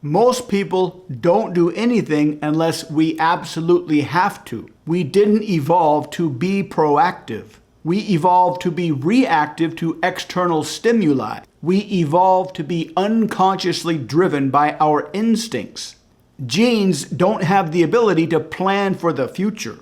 Most people don't do anything unless we absolutely have to. We didn't evolve to be proactive. We evolved to be reactive to external stimuli. We evolved to be unconsciously driven by our instincts. Genes don't have the ability to plan for the future.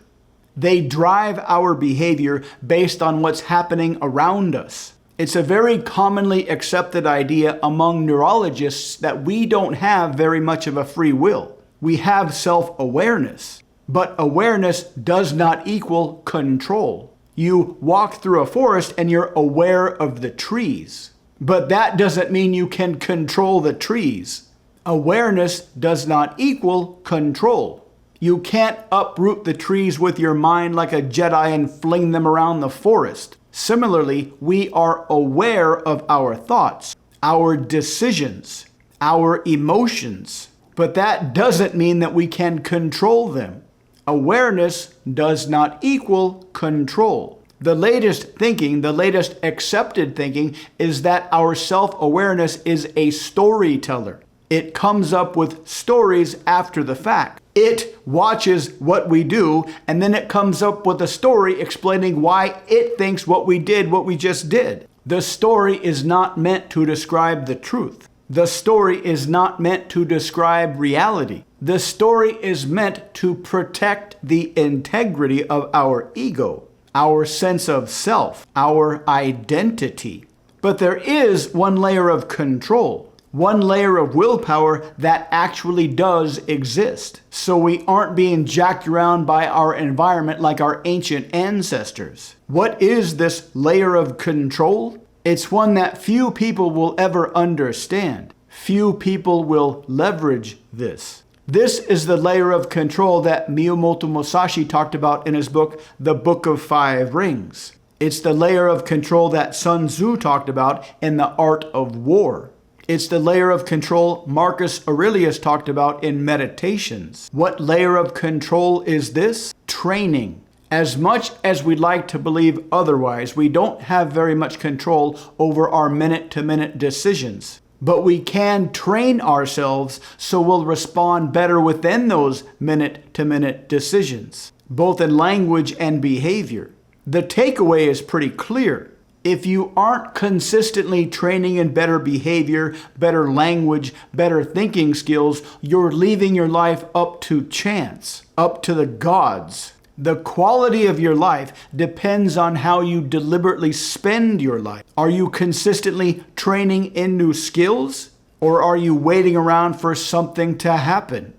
They drive our behavior based on what's happening around us. It's a very commonly accepted idea among neurologists that we don't have very much of a free will. We have self-awareness, but awareness does not equal control. You walk through a forest and you're aware of the trees, but that doesn't mean you can control the trees. Awareness does not equal control. You can't uproot the trees with your mind like a Jedi and fling them around the forest. Similarly, we are aware of our thoughts, our decisions, our emotions, but that doesn't mean that we can control them. Awareness does not equal control. The latest thinking, the latest accepted thinking, is that our self-awareness is a storyteller. It comes up with stories after the fact. It watches what we do, and then it comes up with a story explaining why it thinks what we did, what we just did. The story is not meant to describe the truth. The story is not meant to describe reality. The story is meant to protect the integrity of our ego, our sense of self, our identity. But there is one layer of control, one layer of willpower that actually does exist. So we aren't being jacked around by our environment like our ancient ancestors. What is this layer of control? It's one that few people will ever understand. Few people will leverage this. This is the layer of control that Miyamoto Musashi talked about in his book, The Book of Five Rings. It's the layer of control that Sun Tzu talked about in The Art of War. It's the layer of control Marcus Aurelius talked about in Meditations. What layer of control is this? Training. As much as we'd like to believe otherwise, we don't have very much control over our minute-to-minute decisions. But we can train ourselves so we'll respond better within those minute-to-minute decisions, both in language and behavior. The takeaway is pretty clear. If you aren't consistently training in better behavior, better language, better thinking skills, you're leaving your life up to chance, up to the gods. The quality of your life depends on how you deliberately spend your life. Are you consistently training in new skills, or are you waiting around for something to happen?